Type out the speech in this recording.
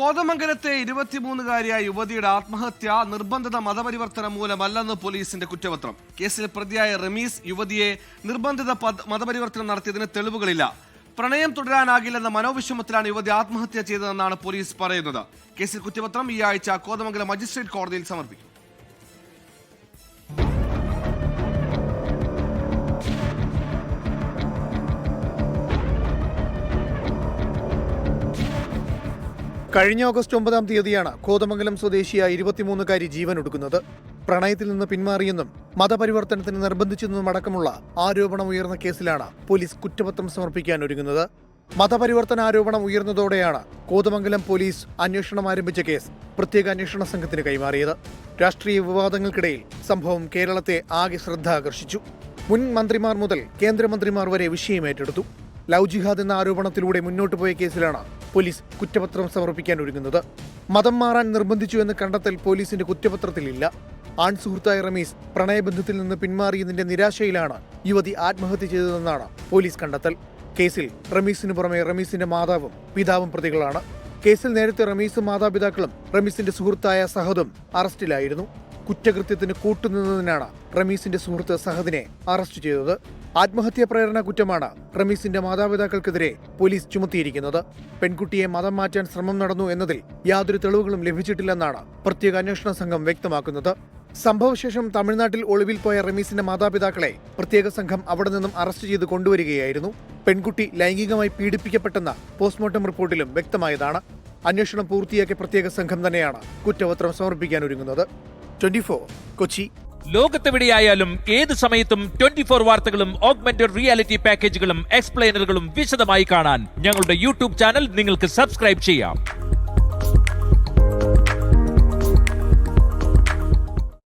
കോതമംഗലത്തെ 23-കാരിയായ യുവതിയുടെ ആത്മഹത്യ നിർബന്ധിത മതപരിവർത്തനം മൂലമല്ലെന്ന് പോലീസിന്റെ കുറ്റപത്രം. കേസിൽ പ്രതിയായ റമീസ് യുവതിയെ നിർബന്ധിത മതപരിവർത്തനം നടത്തിയതിന് തെളിവുകളില്ല. പ്രണയം തുടരാനാകില്ലെന്ന മനോവിഷമത്തിലാണ് യുവതി ആത്മഹത്യ ചെയ്തതെന്നാണ് പോലീസ് പറയുന്നത്. കേസിൽ കുറ്റപത്രം ഈ ആഴ്ച കോതമംഗലം മജിസ്ട്രേറ്റ് കോടതിയിൽ സമർപ്പിക്കും. കഴിഞ്ഞ ഓഗസ്റ്റ് 9-ാം തീയതിയാണ് കോതമംഗലം സ്വദേശിയായ 23-കാരി ജീവനൊടുക്കുന്നത്. പ്രണയത്തിൽ നിന്ന് പിന്മാറിയെന്നും മതപരിവർത്തനത്തിന് നിർബന്ധിച്ചെന്നും അടക്കമുള്ള ആരോപണം ഉയർന്ന കേസിലാണ് പോലീസ് കുറ്റപത്രം സമർപ്പിക്കാൻ ഒരുങ്ങുന്നത്. മതപരിവർത്തന ആരോപണം ഉയർന്നതോടെയാണ് കോതമംഗലം പോലീസ് അന്വേഷണം ആരംഭിച്ച കേസ് പ്രത്യേക അന്വേഷണ സംഘത്തിന് കൈമാറിയത്. രാഷ്ട്രീയ വിവാദങ്ങൾക്കിടയിൽ സംഭവം കേരളത്തെ ആകെ ശ്രദ്ധ ആകർഷിച്ചു. മുൻ മന്ത്രിമാർ മുതൽ കേന്ദ്രമന്ത്രിമാർ വരെ വിഷയം ഏറ്റെടുത്തു. ലവ് ജിഹാദ് എന്ന ആരോപണത്തിലൂടെ മുന്നോട്ടു പോയ കേസിലാണ് പോലീസ് കുറ്റപത്രം സമർപ്പിക്കാൻ ഒരുങ്ങുന്നത്. മതം മാറാൻ നിർബന്ധിച്ചു എന്ന് കണ്ടെത്തൽ പോലീസിന്റെ കുറ്റപത്രത്തിലില്ല. ആൺ സുഹൃത്തായ റമീസ് പ്രണയബന്ധത്തിൽ നിന്ന് പിന്മാറിയതിന്റെ നിരാശയിലാണ് യുവതി ആത്മഹത്യ ചെയ്തതെന്നാണ് പോലീസ് കണ്ടെത്തൽ. കേസിൽ റമീസിന് പുറമെ റമീസിന്റെ മാതാവും പിതാവും പ്രതികളാണ്. കേസിൽ നേരത്തെ റമീസും മാതാപിതാക്കളും റമീസിന്റെ സുഹൃത്തായ സഹദും അറസ്റ്റിലായിരുന്നു. കുറ്റകൃത്യത്തിന് കൂട്ടുനിന്നതിനാണ് റമീസിന്റെ സുഹൃത്ത് സഹദിനെ അറസ്റ്റ് ചെയ്തത്. ആത്മഹത്യാ പ്രേരണ കുറ്റമാണ് റമീസിന്റെ മാതാപിതാക്കൾക്കെതിരെ പോലീസ് ചുമത്തിയിരിക്കുന്നത്. പെൺകുട്ടിയെ മതം മാറ്റാൻ ശ്രമം നടന്നു എന്നതിൽ യാതൊരു തെളിവുകളും ലഭിച്ചിട്ടില്ലെന്നാണ് പ്രത്യേക അന്വേഷണ സംഘം വ്യക്തമാക്കുന്നത്. സംഭവശേഷം തമിഴ്നാട്ടിൽ ഒളിവിൽ പോയ റമീസിന്റെ മാതാപിതാക്കളെ പ്രത്യേക സംഘം അവിടെ നിന്നും അറസ്റ്റ് ചെയ്ത് കൊണ്ടുവരികയായിരുന്നു. പെൺകുട്ടി ലൈംഗികമായി പീഡിപ്പിക്കപ്പെട്ടെന്ന പോസ്റ്റ്മോർട്ടം റിപ്പോർട്ടിലും വ്യക്തമായതാണ്. അന്വേഷണം പൂർത്തിയാക്കിയ പ്രത്യേക സംഘം തന്നെയാണ് കുറ്റപത്രം സമർപ്പിക്കാൻ ഒരുങ്ങുന്നത്. 24 കൊച്ചി. ലോകത്തെവിടെയായാലും ഏത് സമയത്തും 24 വാർത്തകളും ഓഗ്മെന്റഡ് റിയാലിറ്റി പാക്കേജുകളും എക്സ്പ്ലെയിനറുകളും വിശദമായി കാണാൻ ഞങ്ങളുടെ യൂട്യൂബ് ചാനൽ നിങ്ങൾക്ക് സബ്സ്ക്രൈബ് ചെയ്യാം.